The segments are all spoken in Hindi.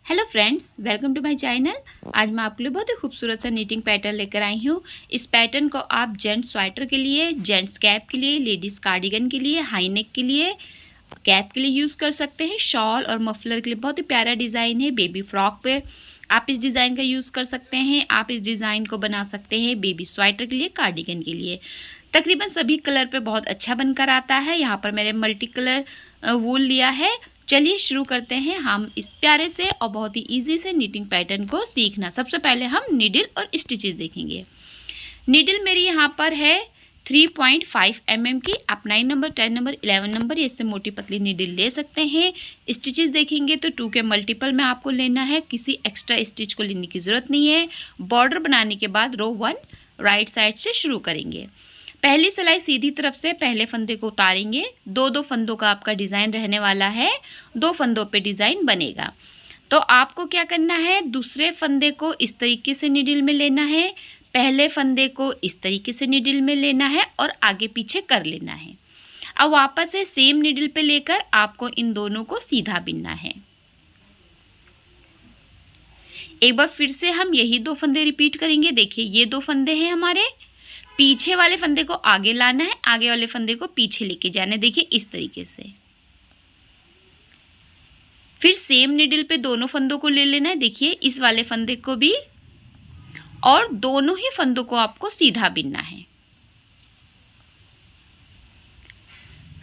Hello friends, welcome to my channel. आज मैं आपके लिए बहुत ही खूबसूरत सा नीटिंग पैटर्न लेकर आई हूँ। इस पैटर्न को आप जेंट्स स्वेटर के लिए, जेंट्स कैप के लिए, लेडीज़ कार्डिगन के लिए, हाई नेक के लिए, कैप के लिए यूज़ कर सकते हैं। शॉल और मफलर के लिए बहुत ही प्यारा डिज़ाइन है। बेबी फ्रॉक पे आप इस डिज़ाइन का यूज़ कर सकते हैं। आप इस डिज़ाइन को बना सकते हैं बेबी स्वेटर के लिए, कार्डिगन के लिए। तकरीबन सभी कलर पे बहुत अच्छा बनकर आता है। यहाँ पर मैंने मल्टी कलर वूल लिया है। चलिए शुरू करते हैं हम इस प्यारे से और बहुत ही इजी से नीटिंग पैटर्न को सीखना। सबसे पहले हम नीडल और स्टिचेस देखेंगे। नीडल मेरी यहाँ पर है 3.5 mm की। आप 9 नंबर, 10 नंबर, 11 नंबर इससे मोटी पतली नीडल ले सकते हैं। स्टिचेस देखेंगे तो 2 के मल्टीपल में आपको लेना है। किसी एक्स्ट्रा स्टिच को लेने की ज़रूरत नहीं है। बॉर्डर बनाने के बाद रो 1 राइट साइड से शुरू करेंगे। पहली सिलाई सीधी तरफ से पहले फंदे को उतारेंगे। दो फंदों का आपका डिज़ाइन रहने वाला है। 2 फंदों पे डिज़ाइन बनेगा। तो आपको क्या करना है, दूसरे फंदे को इस तरीके से नीडल में लेना है, पहले फंदे को इस तरीके से नीडल में लेना है और आगे पीछे कर लेना है। अब वापस से सेम नीडल पे लेकर आपको इन दोनों को सीधा बिनना है। एक बार फिर से हम यही 2 फंदे रिपीट करेंगे। देखिए ये 2 फंदे हैं हमारे। पीछे वाले फंदे को आगे लाना है, आगे वाले फंदे को पीछे लेके जाना है। देखिए इस तरीके से। फिर सेम नीडल पे दोनों फंदों को ले लेना है। देखिए इस वाले फंदे को भी, और दोनों ही फंदों को आपको सीधा बिनना है।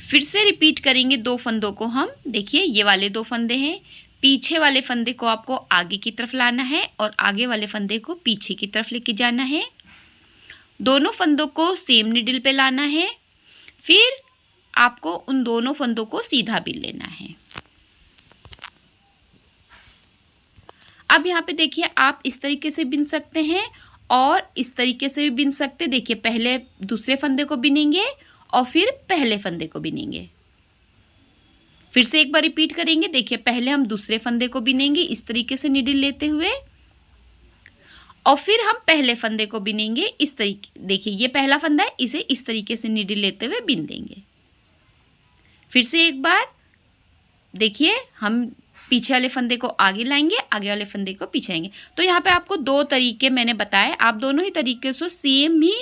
फिर से रिपीट करेंगे 2 फंदों को हम। देखिए ये वाले 2 फंदे हैं। पीछे वाले फंदे को आपको आगे की तरफ लाना है और आगे वाले फंदे को पीछे की तरफ लेके जाना है। दोनों फंदों को सेम नीडल पे लाना है। फिर आपको उन दोनों फंदों को सीधा बिन लेना है। अब यहाँ पे देखिए आप इस तरीके से बिन सकते हैं और इस तरीके से भी बिन सकते हैं। देखिए पहले दूसरे फंदे को बिनेंगे और फिर पहले फंदे को बिनेंगे। फिर से एक बार रिपीट करेंगे। देखिए पहले हम दूसरे फंदे को बिनेंगे इस तरीके से नीडल लेते हुए, और फिर हम पहले फंदे को बिनेंगे इस तरीके। देखिए ये पहला फंदा है, इसे इस तरीके से नीडल लेते हुए बिन देंगे। फिर से एक बार देखिए, हम पीछे वाले फंदे को आगे लाएंगे, आगे वाले फंदे को पीछे आएंगे। तो यहाँ पे आपको 2 तरीके मैंने बताए। आप दोनों ही तरीके से सेम ही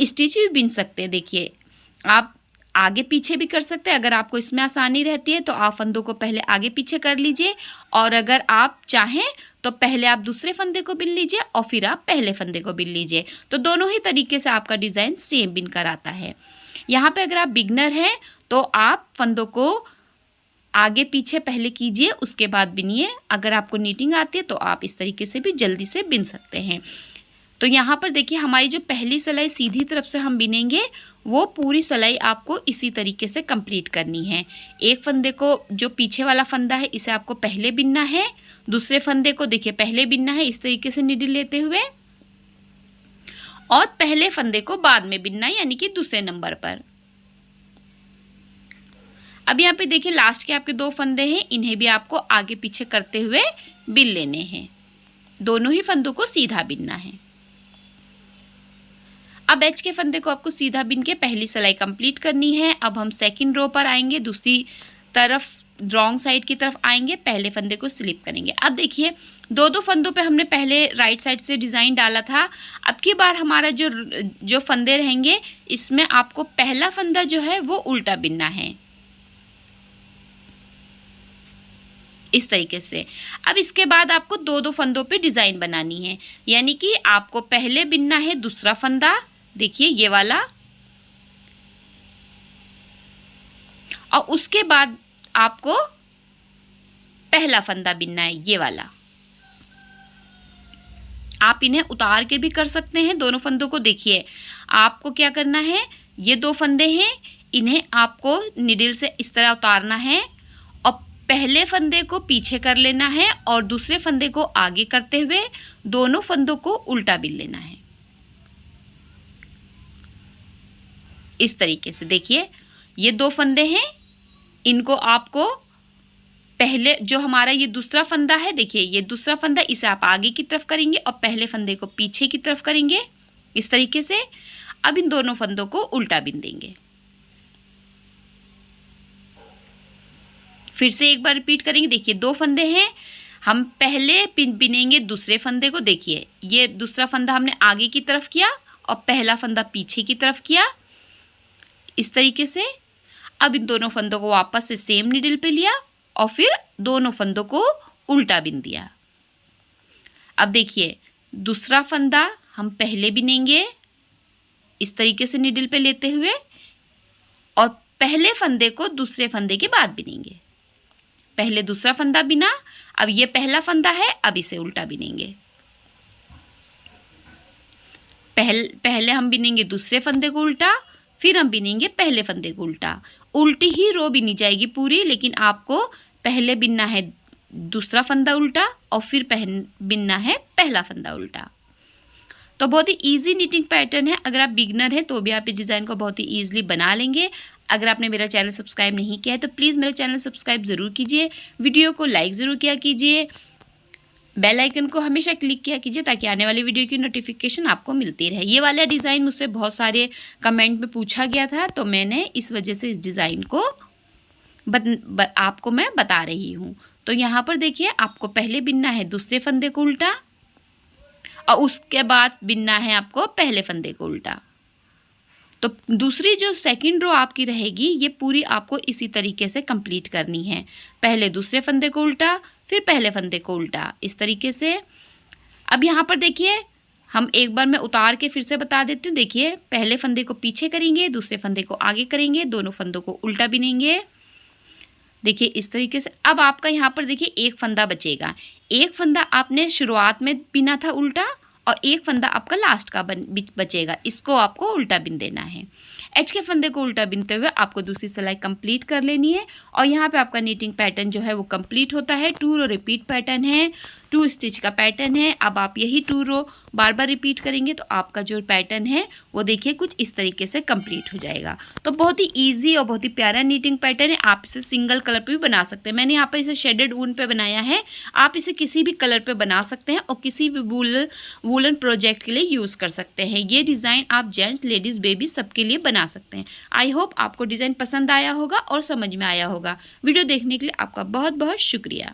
स्टिच भी बिन सकते हैं। देखिए आप आगे पीछे भी कर सकते हैं। अगर आपको इसमें आसानी रहती है तो आप फंदों को पहले आगे पीछे कर लीजिए, और अगर आप चाहें तो पहले आप दूसरे फंदे को बिन लीजिए और फिर आप पहले फंदे को बिन लीजिए। तो दोनों ही तरीके से आपका डिज़ाइन सेम बिन कर आता है। यहाँ पे अगर आप बिगनर हैं तो आप फंदों को आगे पीछे पहले कीजिए, उसके बाद बिनिए। अगर आपको नीटिंग आती है तो आप इस तरीके से भी जल्दी से बिन सकते हैं। तो यहाँ पर देखिए हमारी जो पहली सिलाई सीधी तरफ से हम बिनेंगे, वो पूरी सिलाई आपको इसी तरीके से कंप्लीट करनी है। एक फंदे को, जो पीछे वाला फंदा है, इसे आपको पहले बिनना है। दूसरे फंदे को देखिए पहले बिनना है इस तरीके से नीडल लेते हुए, और पहले फंदे को बाद में बिनना है, यानी कि दूसरे नंबर पर। अब यहाँ पे देखिए लास्ट के आपके 2 फंदे हैं, इन्हें भी आपको आगे पीछे करते हुए बिन लेने हैं। दोनों ही फंदों को सीधा बिनना है। अब एच के फंदे को आपको सीधा बिन के पहली सिलाई कंप्लीट करनी है। अब हम सेकंड रो पर आएंगे, दूसरी तरफ रॉन्ग साइड की तरफ आएंगे, पहले फंदे को स्लिप करेंगे। अब देखिए 2 फंदों पे हमने पहले राइट साइड से डिज़ाइन डाला था। अब की बार हमारा जो फंदे रहेंगे, इसमें आपको पहला फंदा जो है वो उल्टा बिनना है इस तरीके से। अब इसके बाद आपको 2 फंदों पे डिज़ाइन बनानी है, यानी कि आपको पहले बिनना है दूसरा फंदा, देखिए ये वाला, और उसके बाद आपको पहला फंदा बिनना है ये वाला। आप इन्हें उतार के भी कर सकते हैं दोनों फंदों को। देखिए आपको क्या करना है, ये 2 फंदे हैं, इन्हें आपको निडल से इस तरह उतारना है और पहले फंदे को पीछे कर लेना है और दूसरे फंदे को आगे करते हुए दोनों फंदों को उल्टा बिन लेना है इस तरीके से। देखिए ये 2 फंदे हैं, इनको आपको पहले, जो हमारा ये दूसरा फंदा है, देखिए ये दूसरा फंदा, इसे आप आगे की तरफ करेंगे और पहले फंदे को पीछे की तरफ करेंगे इस तरीके से। अब इन दोनों फंदों को उल्टा बिन देंगे। फिर से एक बार रिपीट करेंगे। देखिए 2 फंदे हैं, हम पहले बिनेंगे दूसरे फंदे को। देखिए ये दूसरा फंदा हमने आगे की तरफ किया और पहला फंदा पीछे की तरफ किया, इस तरीके से। अब इन दोनों फंदों को वापस से सेम नीडल पे लिया और फिर दोनों फंदों को उल्टा बिन दिया। अब देखिए दूसरा फंदा हम पहले बिनेंगे इस तरीके से नीडल पे लेते हुए, और पहले फंदे को दूसरे फंदे के बाद बिनेंगे। पहले दूसरा फंदा बिना, अब ये पहला फंदा है, अब इसे उल्टा बिनेंगे। पहले हम बिनेंगे दूसरे फंदे को उल्टा, फिर हम बिनेंगे पहले फंदे को उल्टा। उल्टी ही रो बिनी जाएगी पूरी, लेकिन आपको पहले बिनना है दूसरा फंदा उल्टा और फिर बिनना है पहला फंदा उल्टा। तो बहुत ही इजी नीटिंग पैटर्न है। अगर आप बिगनर हैं तो भी आप इस डिज़ाइन को बहुत ही ईजिली बना लेंगे। अगर आपने मेरा चैनल सब्सक्राइब नहीं किया है तो प्लीज़ मेरा चैनल सब्सक्राइब ज़रूर कीजिए, वीडियो को लाइक ज़रूर किया कीजिए, बेल आइकन को हमेशा क्लिक किया कीजिए ताकि आने वाली वीडियो की नोटिफिकेशन आपको मिलती रहे। ये वाला डिज़ाइन मुझसे बहुत सारे कमेंट में पूछा गया था, तो मैंने इस वजह से इस डिज़ाइन को आपको मैं बता रही हूँ। तो यहाँ पर देखिए आपको पहले बिनना है दूसरे फंदे को उल्टा और उसके बाद बिनना है आपको पहले फंदे को उल्टा। तो दूसरी जो सेकंड रो आपकी रहेगी ये पूरी आपको इसी तरीके से कंप्लीट करनी है। पहले दूसरे फंदे को उल्टा, फिर पहले फंदे को उल्टा, इस तरीके से। अब यहाँ पर देखिए हम एक बार मैं उतार के फिर से बता देती हूँ। देखिए पहले फंदे को पीछे करेंगे, दूसरे फंदे को आगे करेंगे, दोनों फंदों को उल्टा बिनेंगे। देखिए इस तरीके से। अब आपका यहाँ पर देखिए एक फंदा बचेगा। एक फंदा आपने शुरुआत में बिना था उल्टा और एक फंदा आपका लास्ट का बचेगा, इसको आपको उल्टा बिन देना है। एच के फंदे को उल्टा बिनते हुए आपको दूसरी सिलाई कंप्लीट कर लेनी है और यहाँ पे आपका नीटिंग पैटर्न जो है वो कंप्लीट होता है। 2 रो रिपीट पैटर्न है, 2 स्टिच का पैटर्न है। अब आप यही 2 रो बार बार रिपीट करेंगे तो आपका जो पैटर्न है वो देखिए कुछ इस तरीके से कंप्लीट हो जाएगा। तो बहुत ही ईजी और बहुत ही प्यारा नीटिंग पैटर्न है। आप इसे सिंगल कलर पे भी बना सकते हैं। मैंने यहाँ पर इसे शेडेड वूल पे बनाया है, आप इसे किसी भी कलर पे बना सकते हैं और किसी भी वूलन प्रोजेक्ट के लिए यूज़ कर सकते हैं। ये डिज़ाइन आप जेंट्स, लेडीज़, बेबी सबके लिए बना सकते हैं। आई होप आपको डिज़ाइन पसंद आया होगा और समझ में आया होगा। वीडियो देखने के लिए आपका बहुत बहुत शुक्रिया।